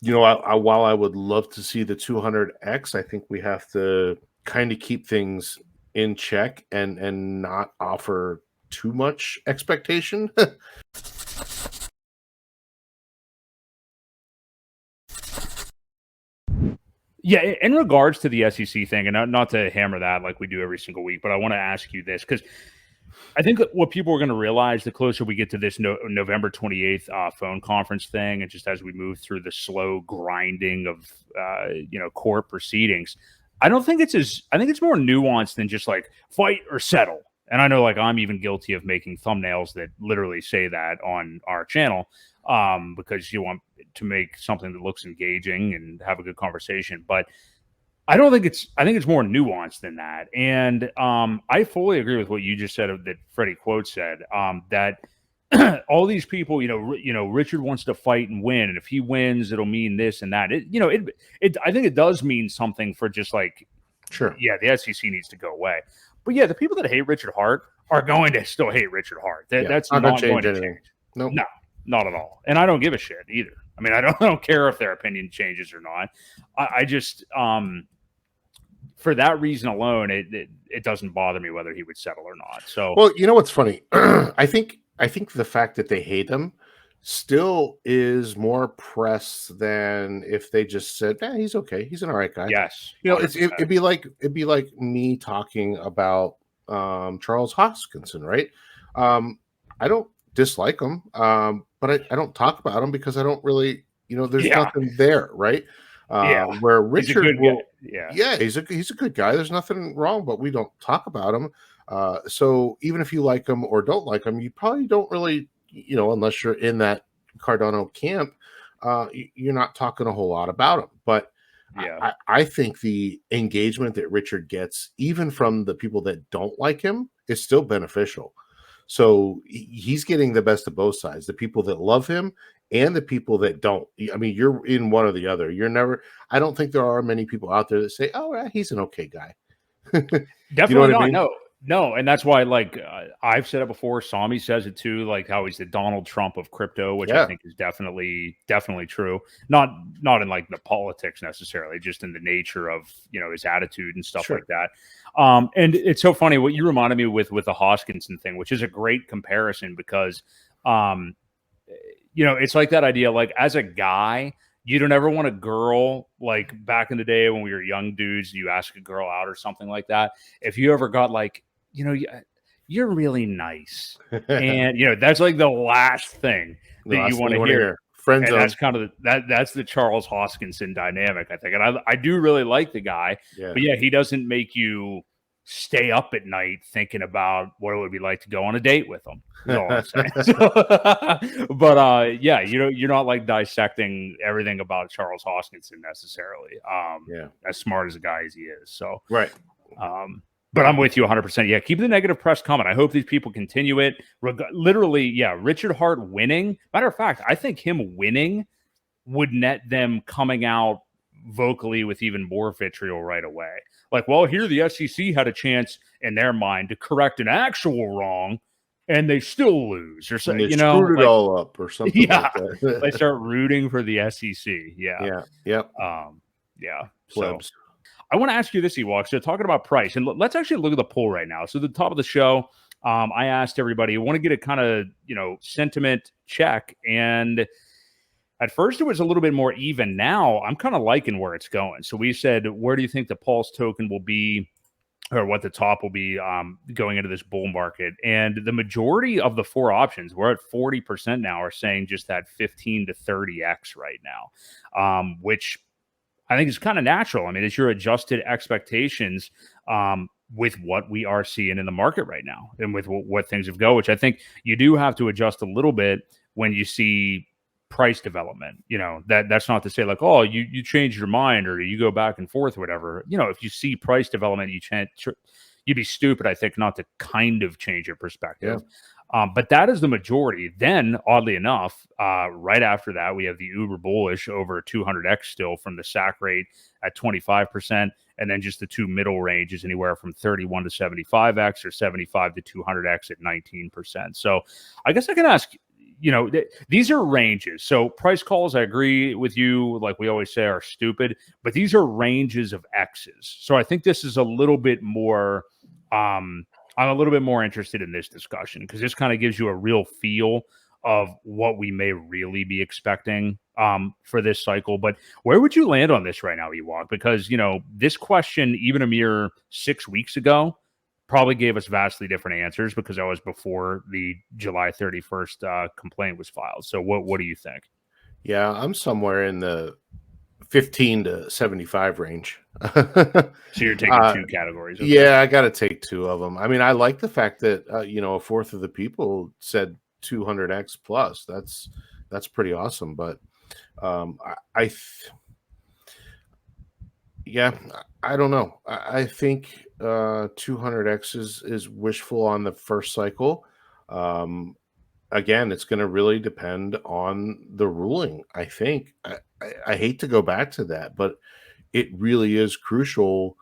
While I would love to see the 200x, I think we have to kind of keep things in check and not offer too much expectation. Yeah, in regards to the SEC thing, and not to hammer that like we do every single week, but I want to ask you this because I think that what people are going to realize the closer we get to this November 28th phone conference thing, and just as we move through the slow grinding of court proceedings, I think it's more nuanced than just like fight or settle. And I know like I'm even guilty of making thumbnails that literally say that on our channel because you want to make something that looks engaging and have a good conversation. But I think it's more nuanced than that. And I fully agree with what you just said that Freddie Quote said, that all these people, Richard wants to fight and win. And if he wins, it'll mean this and that. I think it does mean something for just like, sure. Yeah, the SEC needs to go away. But yeah, the people that hate Richard Hart are going to still hate Richard Hart. That's not going to change. Nope. No, not at all. And I don't give a shit either. I mean, I don't care if their opinion changes or not. I just, for that reason alone, it doesn't bother me whether he would settle or not. So, well, you know what's funny? I think the fact that they hate him still is more press than if they just said, he's okay, he's an all right guy. Yes, it'd be like me talking about Charles Hoskinson, right? I don't dislike him, but I don't talk about him because I don't really, there's nothing there, right? Where Richard he's a good guy. There's nothing wrong, but we don't talk about him. So even if you like him or don't like him, you probably don't really, unless you're in that Cardano camp, you're not talking a whole lot about him. But I think the engagement that Richard gets, even from the people that don't like him, is still beneficial. So he's getting the best of both sides, the people that love him and the people that don't. I mean, you're in one or the other. I don't think there are many people out there that say, oh, he's an okay guy. Definitely not. I mean? No. And that's why, like, I've said it before. Sami says it too, like how he's the Donald Trump of crypto, which I think is definitely true. Not in like the politics necessarily, just in the nature of, his attitude and stuff like that. And it's so funny what you reminded me with the Hoskinson thing, which is a great comparison because, it's like that idea, like as a guy, you don't ever want a girl like back in the day when we were young dudes, you ask a girl out or something like that. If you ever got like, you're really nice. And, that's like the last thing that you want to hear. Friends, that's kind of that's the Charles Hoskinson dynamic, I think. And I do really like the guy, but he doesn't make you stay up at night thinking about what it would be like to go on a date with him. That's all I'm saying. But you're not like dissecting everything about Charles Hoskinson necessarily. As smart as a guy as he is. So right. But I'm with you 100%. Yeah, keep the negative press coming. I hope these people continue it. Literally, Richard Hart winning. Matter of fact, I think him winning would net them coming out vocally with even more vitriol right away. Like, well, here the SEC had a chance in their mind to correct an actual wrong, and they still lose, or so, screwed it all up, or something. Yeah, like that. They start rooting for the SEC. Yeah. So I want to ask you this, Ewok. So talking about price, and let's actually look at the poll right now. So the top of the show, I asked everybody, I want to get a kind of, sentiment check. And at first it was a little bit more even. Now I'm kind of liking where it's going. So we said, where do you think the Pulse token will be, or what the top will be going into this bull market? And the majority of the four options, we're at 40% now, are saying just that 15 to 30x right now, which I think is kind of natural. I mean, it's your adjusted expectations with what we are seeing in the market right now and with what things have go, which I think you do have to adjust a little bit when you see price development. That's not to say like, oh, you change your mind or you go back and forth, whatever. If you see price development, you'd be stupid, I think, not to kind of change your perspective. But that is the majority. Then, oddly enough, right after that, we have the uber bullish over 200x still from the SAC rate at 25%. And then just the two middle ranges anywhere from 31 to 75x or 75 to 200x at 19%. So I guess I can ask these are ranges. So price calls, I agree with you, like we always say, are stupid, but these are ranges of X's. So I think this is a little bit more, I'm a little bit more interested in this discussion because this kind of gives you a real feel of what we may really be expecting for this cycle. But where would you land on this right now, Ewok? Because, this question, even a mere 6 weeks ago, probably gave us vastly different answers because that was before the July 31st complaint was filed. So what do you think? Yeah, I'm somewhere in the 15 to 75 range. So you're taking two categories. Okay. Yeah, I got to take two of them. I mean, I like the fact that, a fourth of the people said 200x plus. That's pretty awesome. But yeah, I don't know. I think 200x is wishful on the first cycle. Again, it's going to really depend on the ruling. I think I hate to go back to that, but it really is crucial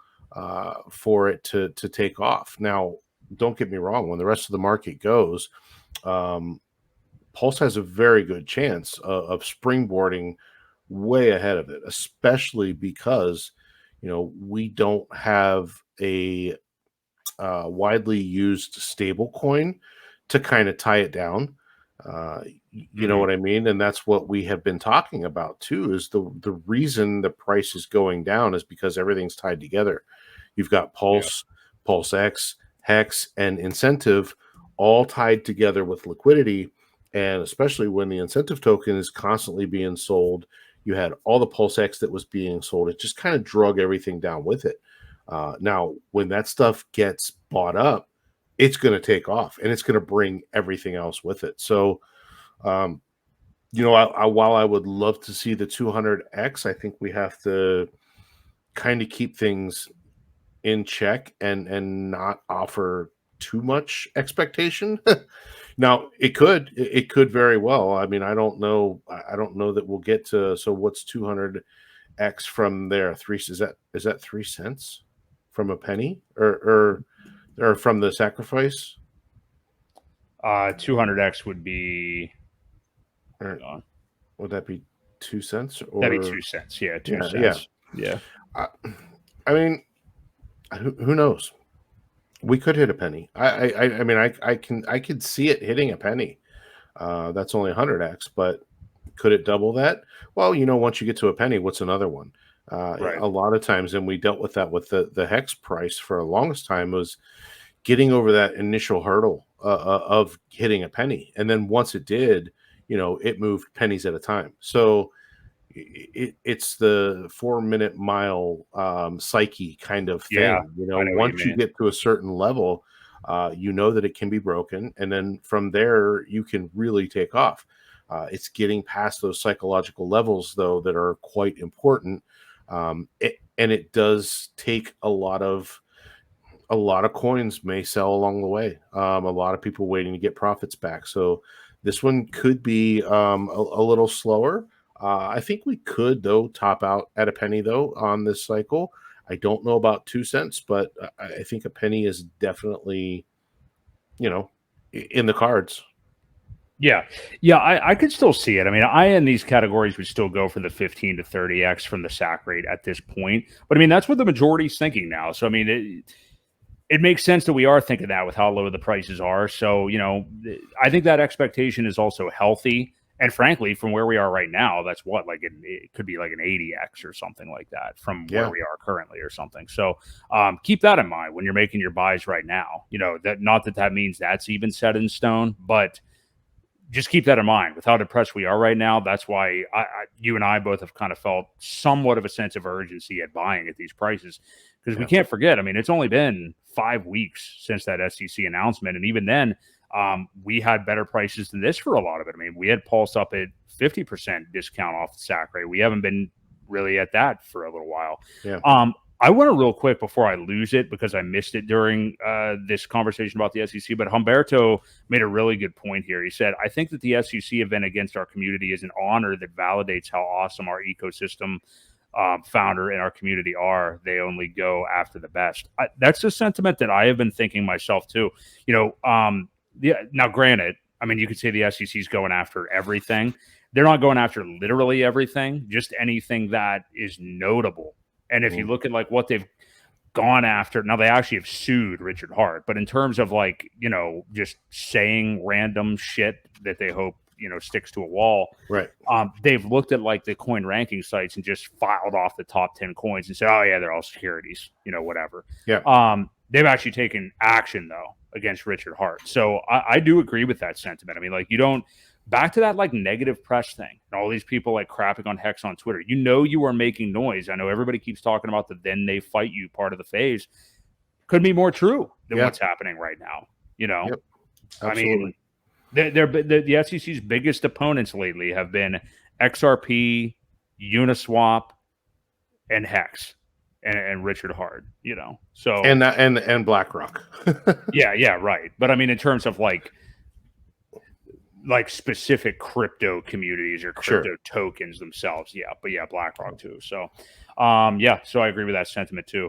for it to take off. Now, don't get me wrong. When the rest of the market goes, Pulse has a very good chance of springboarding way ahead of it, especially because we don't have a widely used stable coin to kind of tie it down. You know what I mean? And that's what we have been talking about too, is the reason the price is going down is because everything's tied together. You've got Pulse, Pulse X, Hex, and incentive all tied together with liquidity. And especially when the incentive token is constantly being sold, you had all the Pulse X that was being sold. It just kind of drug everything down with it. Now, when that stuff gets bought up, it's going to take off and it's going to bring everything else with it. So, while I would love to see the 200x, I think we have to kind of keep things in check and not offer too much expectation. Now, it could very well. I mean, I don't know that we'll get to. So, what's 200x from there? Is that 3 cents from a penny or from the sacrifice? 200x would be. Would that be 2 cents? Or that'd be 2 cents. Yeah, 2 cents. Yeah. I mean, who knows? We could hit a penny. I mean, I could see it hitting a penny. That's only 100x, but could it double that? Well, once you get to a penny, what's another one? Right. A lot of times, and we dealt with that with the hex price for the longest time, was getting over that initial hurdle of hitting a penny, and then once it did, it moved pennies at a time. So it's the 4-minute mile psyche kind of thing. Yeah, Once you get to a certain level, that it can be broken, and then from there you can really take off. It's getting past those psychological levels, though, that are quite important. And it does take a lot of coins may sell along the way. A lot of people waiting to get profits back. So this one could be a little slower. I think we could, though, top out at a penny, though, on this cycle. I don't know about 2 cents, but I think a penny is definitely, in the cards. Yeah. I could still see it. I mean, in these categories would still go for the 15 to 30x from the SAC rate at this point. But I mean, that's what the majority's thinking now. So I mean, it makes sense that we are thinking that with how low the prices are. So, I think that expectation is also healthy. And frankly, from where we are right now, that's it could be like an 80x or something like that from where we are currently or something. So keep that in mind when you're making your buys right now. That means that's even set in stone, but just keep that in mind with how depressed we are right now. That's why you and I both have kind of felt somewhat of a sense of urgency at buying at these prices, because we can't forget, I mean, it's only been 5 weeks since that SEC announcement. And even then, we had better prices than this for a lot of it. I mean, we had Pulse up at 50% discount off the SAC rate. We haven't been really at that for a little while. Yeah. I want to real quick before I lose it, because I missed it during this conversation about the SEC, but Humberto made a really good point here. He said, I think that the SEC event against our community is an honor that validates how awesome our ecosystem founder and our community are. They only go after the best. That's a sentiment that I have been thinking myself too. Now, granted, I mean, you could say the SEC is going after everything. They're not going after literally everything, just anything that is notable. And if you look at like what they've gone after, now they actually have sued Richard Hart, but in terms of like, just saying random shit that they hope, sticks to a wall, Right. They've looked at like the coin ranking sites and just filed off the top 10 coins and said, oh yeah, they're all securities, whatever. Yeah. They've actually taken action though against Richard Hart. So I do agree with that sentiment. I mean, like, you don't, back to that like negative press thing and all these people like crapping on Hex on Twitter. You are making noise. I know everybody keeps talking about the then they fight you part of the phase. Could be more true than what's happening right now. Yep. I mean, the SEC's biggest opponents lately have been XRP, Uniswap, and Hex. And Richard Hart, so and BlackRock. yeah, right. But I mean, in terms of like specific crypto communities or crypto tokens themselves, but BlackRock too. So, so I agree with that sentiment too.